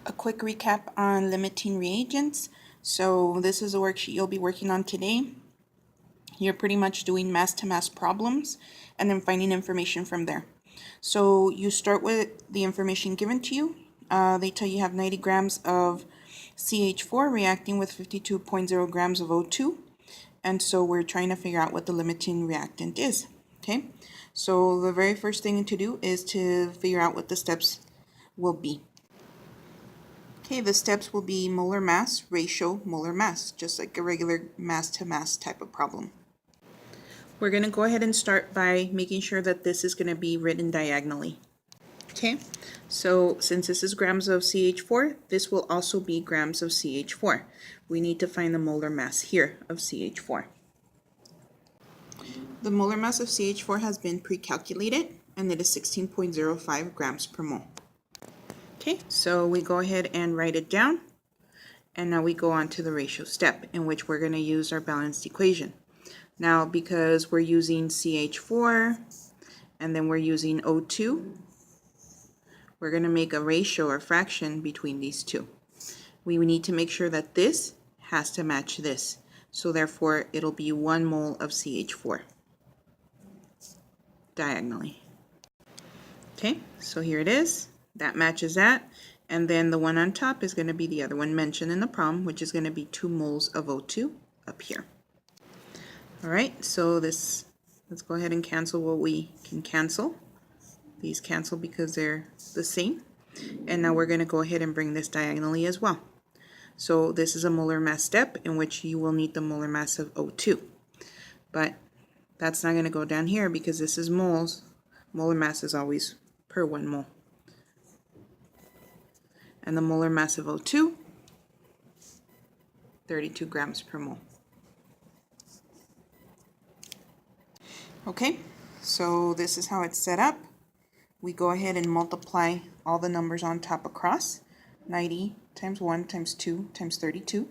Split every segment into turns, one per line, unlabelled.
A quick recap on limiting reagents. So this is a worksheet you'll be working on today. You're pretty much doing mass-to-mass problems and then finding information from there. So you start with the information given to you. They tell you have 90 grams of CH4 reacting with 52.0 grams of O2. And so we're trying to figure out what the limiting reactant is. Okay, so the very first thing to do is to figure out what the steps will be. Okay, the steps will be molar mass, ratio, molar mass, just like a regular mass-to-mass type of problem. We're going to go ahead and start by making sure that this is going to be written diagonally. Okay, so since this is grams of CH4, this will also be grams of CH4. We need to find the molar mass here of CH4. The molar mass of CH4 has been pre-calculated, and it is 16.05 grams per mole. Okay, so we go ahead and write it down, and now we go on to the ratio step in which we're going to use our balanced equation. Now, because we're using CH4 and then we're using O2, we're going to make a ratio or fraction between these two. We need to make sure that this has to match this, so therefore it'll be 1 mole of CH4 diagonally. Okay, so here it is. That matches that, and then the one on top is going to be the other one mentioned in the problem, which is going to be 2 moles of O2 up here. Alright, so let's go ahead and cancel what we can cancel. These cancel because they're the same. And now we're going to go ahead and bring this diagonally as well. So this is a molar mass step in which you will need the molar mass of O2. But that's not going to go down here because this is moles. Molar mass is always per 1 mole. And the molar mass of O2, 32 grams per mole. Okay, so this is how it's set up. We go ahead and multiply all the numbers on top across. 90 times 1 times 2 times 32.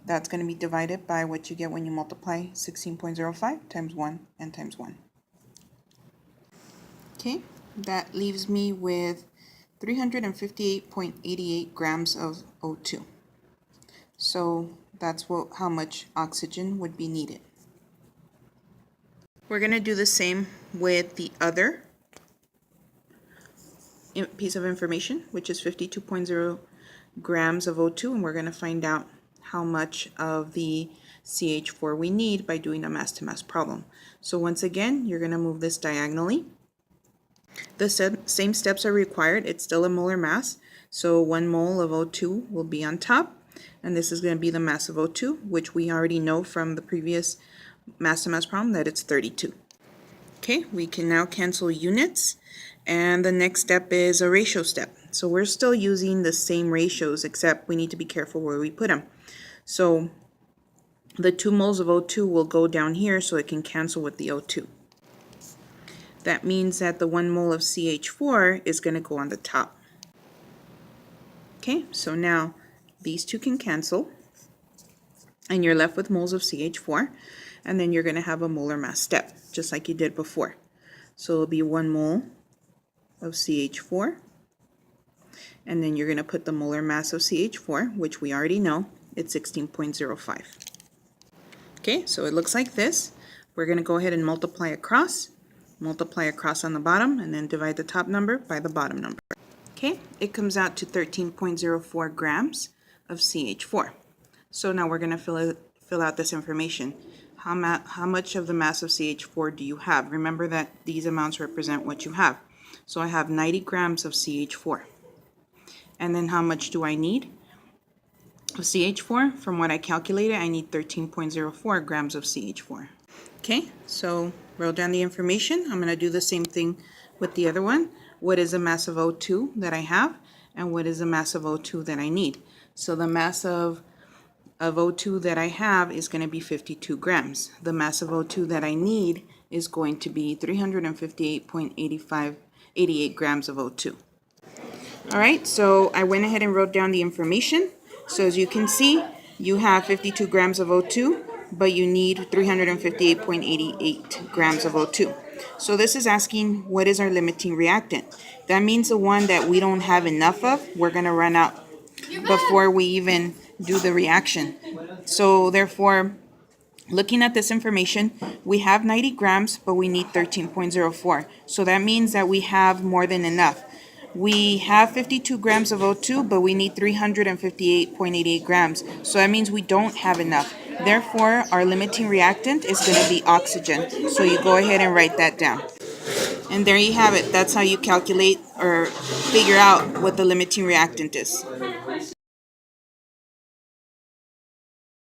That's going to be divided by what you get when you multiply 16.05 times 1 and times 1. Okay, that leaves me with 358.88 grams of O2. So that's how much oxygen would be needed. We're going to do the same with the other piece of information, which is 52.0 grams of O2, and we're going to find out how much of the CH4 we need by doing a mass-to-mass problem. So once again, you're going to move this diagonally. The same steps are required. It's still a molar mass, so 1 mole of O2 will be on top, and this is going to be the mass of O2, which we already know from the previous mass-to-mass problem that it's 32. Okay, we can now cancel units, and the next step is a ratio step. So we're still using the same ratios, except we need to be careful where we put them. So the 2 moles of O2 will go down here so it can cancel with the O2. That means that the 1 mole of CH4 is going to go on the top. Okay, so now these two can cancel, and you're left with moles of CH4, and then you're going to have a molar mass step, just like you did before. So it'll be 1 mole of CH4, and then you're going to put the molar mass of CH4, which we already know, it's 16.05. Okay, so it looks like this. We're going to go ahead and multiply across on the bottom, and then divide the top number by the bottom number. Okay, it comes out to 13.04 grams of CH4. So now we're going to fill out this information. How much of the mass of CH4 do you have? Remember that these amounts represent what you have. So I have 90 grams of CH4. And then how much do I need of CH4? From what I calculated, I need 13.04 grams of CH4. Okay, so wrote down the information. I'm going to do the same thing with the other one. What is the mass of O2 that I have, and what is the mass of O2 that I need? So the mass of O2 that I have is going to be 52 grams. The mass of O2 that I need is going to be 358.88 grams of O2. Alright, so I went ahead and wrote down the information. So as you can see, you have 52 grams of O2, but you need 358.88 grams of O2. So this is asking, what is our limiting reactant? That means the one that we don't have enough of, we're going to run out before we even do the reaction. So therefore, looking at this information, we have 90 grams, but we need 13.04. So that means that we have more than enough. We have 52 grams of O2, but we need 358.88 grams. So that means we don't have enough. Therefore, our limiting reactant is going to be oxygen. So you go ahead and write that down. And there you have it. That's how you calculate or figure out what the limiting reactant is.